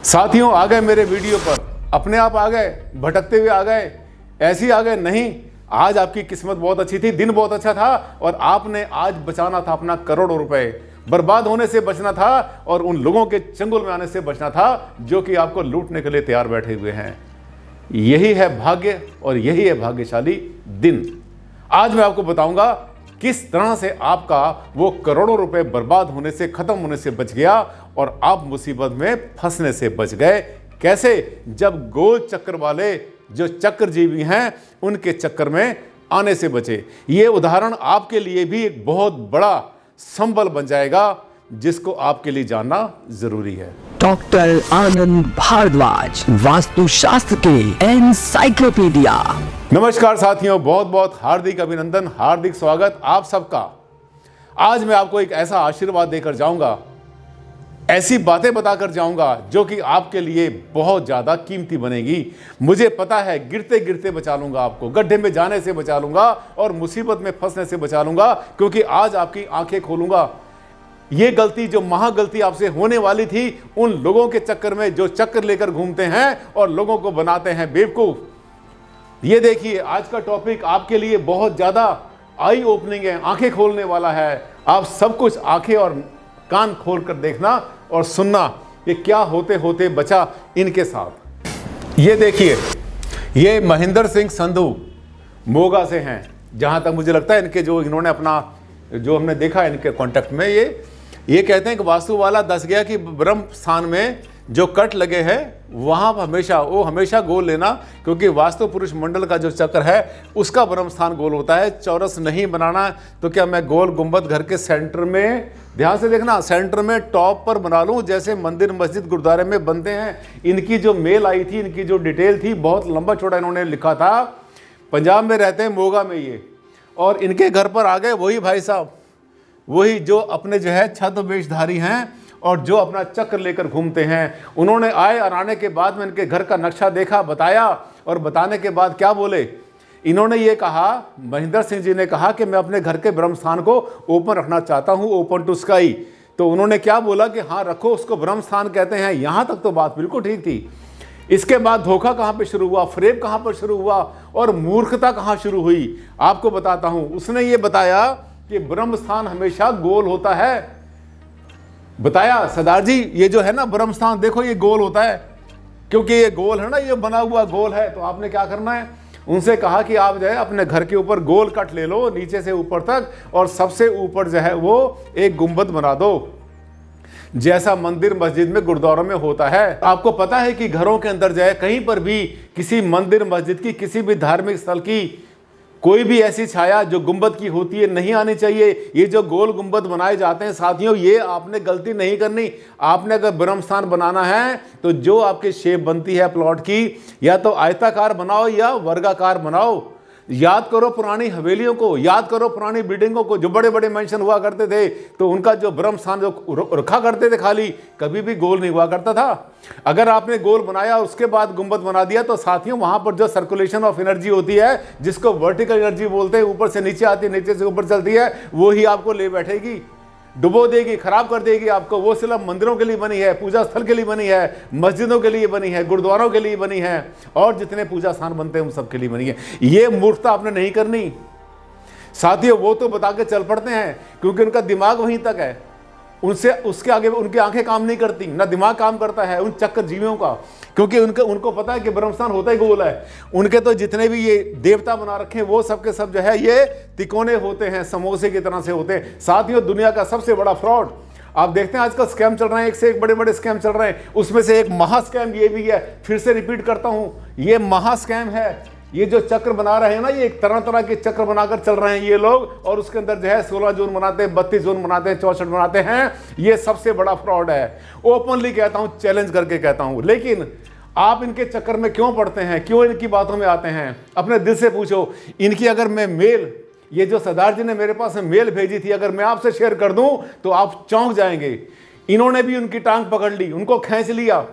साथियों आ गए मेरे वीडियो पर, अपने आप आ गए, भटकते हुए आ गए, ऐसे ही आ गए नहीं। आज आपकी किस्मत बहुत अच्छी थी, दिन बहुत अच्छा था और आपने आज बचाना था अपना करोड़ों रुपए, बर्बाद होने से बचना था और उन लोगों के चंगुल में आने से बचना था जो कि आपको लूटने के लिए तैयार बैठे हुए हैं। यही है भाग्य और यही है भाग्यशाली दिन। आज मैं आपको बताऊंगा किस तरह से आपका वो करोड़ों रुपए बर्बाद होने से, खत्म होने से बच गया और आप मुसीबत में फंसने से बच गए। कैसे? जब गोल चक्कर वाले जो चक्रजीवी हैं उनके चक्कर में आने से बचे। ये उदाहरण आपके लिए भी एक बहुत बड़ा संबल बन जाएगा जिसको आपके लिए जानना जरूरी है। डॉक्टर आनंद भारद्वाज, वास्तुशास्त्र के एनसाइक्लोपीडिया। नमस्कार साथियों, बहुत बहुत हार्दिक अभिनंदन, हार्दिक स्वागत आप सबका। आज मैं आपको एक ऐसा आशीर्वाद देकर जाऊंगा, ऐसी बातें बताकर जाऊंगा जो कि आपके लिए बहुत ज्यादा कीमती बनेगी। मुझे पता है गिरते गिरते बचा लूंगा आपको, गड्ढे में जाने से बचा लूंगा और मुसीबत में फंसने से बचा लूंगा, क्योंकि आज आपकी आंखें खोलूंगा। ये गलती जो महागलती आपसे होने वाली थी उन लोगों के चक्कर में जो चक्कर लेकर घूमते हैं और लोगों को बनाते हैं बेवकूफ। ये देखिए, आज का टॉपिक आपके लिए बहुत ज्यादा आई ओपनिंग है, आंखें खोलने वाला है। आप सब कुछ आंखें और कान खोल कर देखना और सुनना कि क्या होते होते बचा इनके साथ। ये देखिए, ये महेंद्र सिंह संधू मोगा से हैं, जहां तक मुझे लगता है इनके जो इन्होंने अपना जो हमने देखा इनके कांटेक्ट में, ये कहते हैं कि वास्तु वाला दस गया कि ब्रह्म स्थान में जो कट लगे हैं वहां हमेशा गोल लेना, क्योंकि वास्तु पुरुष मंडल का जो चक्र है उसका ब्रह्म स्थान गोल होता है, चौरस नहीं बनाना। तो क्या मैं गोल गुंबद घर के सेंटर में, ध्यान से देखना, सेंटर में टॉप पर बना लूं जैसे मंदिर मस्जिद गुरुद्वारे में बनते हैं। इनकी जो मेल आई थी, इनकी जो डिटेल थी, बहुत लंबा चौड़ा इन्होंने लिखा था। पंजाब में रहते हैं, मोगा में ये, और इनके घर पर आ गए वही भाई साहब, वही जो अपने जो है छद्मवेशधारी हैं और जो अपना चक्र लेकर घूमते हैं। उन्होंने आए और आने के बाद में इनके घर का नक्शा देखा, बताया, और बताने के बाद क्या बोले इन्होंने? ये कहा, महेंद्र सिंह जी ने कहा कि मैं अपने घर के ब्रह्म स्थान को ओपन रखना चाहता हूं, ओपन टू स्काई। तो उन्होंने क्या बोला कि हाँ रखो, उसको ब्रह्म स्थान कहते हैं। यहां तक तो बात बिल्कुल ठीक थी। इसके बाद धोखा कहां पे शुरू हुआ, फ्रेब कहां पर शुरू हुआ और मूर्खता कहां शुरू हुई, आपको बताता हूं। उसने ये बताया कि ब्रह्म स्थान हमेशा गोल होता है। बताया सरदार जी, ये जो है ना ब्रह्म स्थान, देखो ये गोल होता है, क्योंकि ये गोल है ना, ये बना हुआ गोल है। तो आपने क्या करना है? उनसे कहा कि आप जो है अपने घर के ऊपर गोल कट ले लो नीचे से ऊपर तक, और सबसे ऊपर जो है वो एक गुंबद बना दो जैसा मंदिर मस्जिद में गुरुद्वारों में होता है। आपको पता है कि घरों के अंदर जो है कहीं पर भी किसी मंदिर मस्जिद की, किसी भी धार्मिक स्थल की कोई भी ऐसी छाया जो गुंबद की होती है नहीं आनी चाहिए। ये जो गोल गुंबद बनाए जाते हैं साथियों, ये आपने गलती नहीं करनी। आपने अगर ब्रह्म स्थान बनाना है तो जो आपकी शेप बनती है प्लॉट की, या तो आयताकार बनाओ या वर्गाकार बनाओ। याद करो पुरानी हवेलियों को, याद करो पुरानी बिल्डिंगों को, जो बड़े बड़े मेंशन हुआ करते थे, तो उनका जो ब्रह्म स्थान जो रखा करते थे खाली, कभी भी गोल नहीं हुआ करता था। अगर आपने गोल बनाया और उसके बाद गुंबद बना दिया तो साथियों वहां पर जो सर्कुलेशन ऑफ एनर्जी होती है, जिसको वर्टिकल एनर्जी बोलते हैं, ऊपर से नीचे आती है, नीचे से ऊपर चलती है, वो ही आपको ले बैठेगी, डुबो देगी, खराब कर देगी आपको। वो सिर्फ मंदिरों के लिए बनी है, पूजा स्थल के लिए बनी है, मस्जिदों के लिए बनी है, गुरुद्वारों के लिए बनी है, और जितने पूजा स्थान बनते हैं उन सब के लिए बनी है। ये मूर्खता आपने नहीं करनी साथियों। वो तो बता के चल पड़ते हैं क्योंकि उनका दिमाग वहीं तक है, उनसे उसके आगे उनकी आंखें काम नहीं करती, ना दिमाग काम करता है उन चक्कर जीवियों का, क्योंकि उनको पता है कि ब्रह्मस्थान होता ही गोल है। उनके तो जितने भी ये देवता बना रखे हैं वो सब के सब जो है ये तिकोने होते हैं, समोसे की तरह से होते हैं। साथियों, दुनिया का सबसे बड़ा फ्रॉड आप देखते हैं आजकल स्कैम चल रहे हैं, एक से एक बड़े बड़े स्कैम चल रहे हैं। उसमें से एक महा स्कैम ये भी है, फिर से रिपीट करता हूं, ये महा स्कैम है। ये जो चक्र बना रहे हैं ना, ये एक तरह तरह के चक्र बनाकर चल रहे हैं ये लोग, और उसके अंदर जो है 16 जून मनाते हैं, 32 जून मनाते हैं, 64 मनाते हैं। ये सबसे बड़ा फ्रॉड है, ओपनली कहता हूं, चैलेंज करके कहता हूं। लेकिन आप इनके चक्कर में क्यों पड़ते हैं, क्यों इनकी बातों में आते हैं? अपने दिल से पूछो। इनकी अगर मैं मेल, ये जो सरदार जी ने मेरे पास मेल भेजी थी, अगर मैं आपसे शेयर कर दूं तो आप चौंक जाएंगे। इन्होंने भी उनकी टांग पकड़ ली, उनको खींच लिया,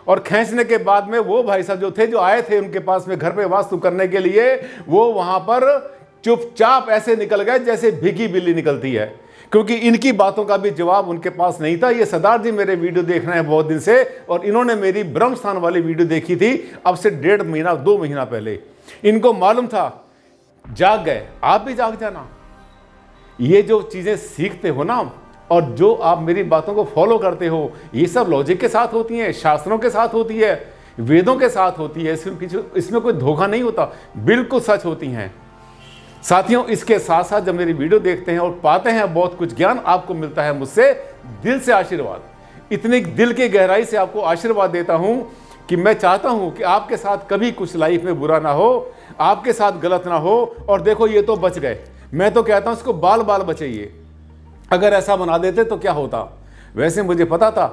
और खींचने के बाद में वो भाई साहब जो थे, जो आए थे उनके पास में घर पे वास्तु करने के लिए, वो वहां पर चुपचाप ऐसे निकल गए जैसे भीगी बिल्ली निकलती है। क्योंकि इनकी बातों का भी जवाब उनके पास नहीं था। ये सरदार जी मेरे वीडियो देख रहे हैं बहुत दिन से, और इन्होंने मेरी ब्रह्म स्थान वाली वीडियो देखी थी अब से 1.5 महीना 2 महीना पहले। इनको मालूम था, जाग गए, आप भी जाग जाना। ये जो चीजें सीखते हो ना, और जो आप मेरी बातों को फॉलो करते हो, ये सब लॉजिक के साथ होती हैं, शास्त्रों के साथ होती है, वेदों के साथ होती है। इसमें कोई धोखा नहीं होता, बिल्कुल सच होती हैं साथियों। इसके साथ साथ जब मेरी वीडियो देखते हैं और पाते हैं बहुत कुछ ज्ञान आपको मिलता है मुझसे, दिल से आशीर्वाद, इतने दिल की गहराई से आपको आशीर्वाद देता हूं कि मैं चाहता हूं कि आपके साथ कभी कुछ लाइफ में बुरा ना हो, आपके साथ गलत ना हो। और देखो ये तो बच गए, मैं तो कहता हूं इसको बाल बाल बचाइए। अगर ऐसा बना देते तो क्या होता। वैसे मुझे पता था,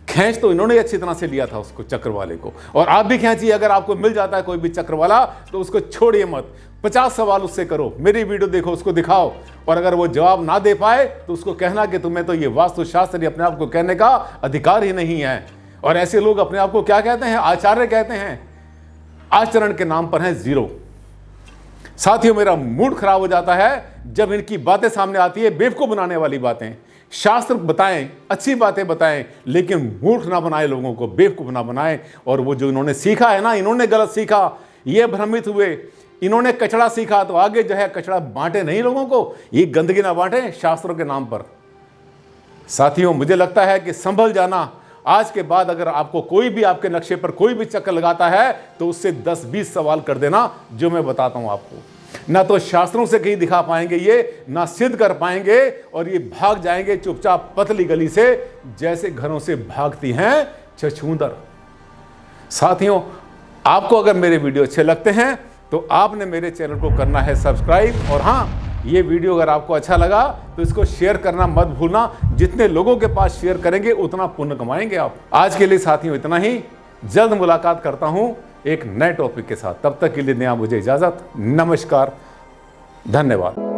खींच तो इन्होंने अच्छी तरह से लिया था उसको, चक्र वाले को, और आप भी खींचिए। अगर आपको मिल जाता है कोई भी चक्र वाला तो उसको छोड़िए मत, 50 सवाल उससे करो, मेरी वीडियो देखो, उसको दिखाओ, और अगर वो जवाब ना दे पाए तो उसको कहना कि तुम्हें तो ये वास्तुशास्त्र अपने आप को कहने का अधिकार ही नहीं है। और ऐसे लोग अपने आप को क्या कहते हैं, आचार्य कहते हैं, आचरण के नाम पर हैं जीरो। साथियों मेरा मूड खराब हो जाता है जब इनकी बातें सामने आती है, बेवकूफ बनाने वाली बातें। शास्त्र बताएं, अच्छी बातें बताएं, लेकिन मूर्ख ना बनाए लोगों को, बेवकूफ ना बनाएं। और वो जो इन्होंने सीखा है ना, इन्होंने गलत सीखा, ये भ्रमित हुए, इन्होंने कचड़ा सीखा तो आगे जो है कचड़ा बांटे नहीं लोगों को, ये गंदगी ना बांटे शास्त्रों के नाम पर। साथियों मुझे लगता है कि संभल जाना। आज के बाद अगर आपको कोई भी आपके नक्शे पर कोई भी चक्कर लगाता है तो उससे 10-20 सवाल कर देना जो मैं बताता हूं आपको। ना तो शास्त्रों से कहीं दिखा पाएंगे ये, ना सिद्ध कर पाएंगे, और ये भाग जाएंगे चुपचाप पतली गली से जैसे घरों से भागती हैं छछूंदर। साथियों आपको अगर मेरे वीडियो अच्छे लगते हैं तो आपने मेरे चैनल को करना है सब्सक्राइब, और हाँ, ये वीडियो अगर आपको अच्छा लगा तो इसको शेयर करना मत भूलना। जितने लोगों के पास शेयर करेंगे उतना पुण्य कमाएंगे आप। आज के लिए साथियों इतना ही, जल्द मुलाकात करता हूं एक नए टॉपिक के साथ। तब तक के लिए दें मुझे इजाजत। नमस्कार, धन्यवाद।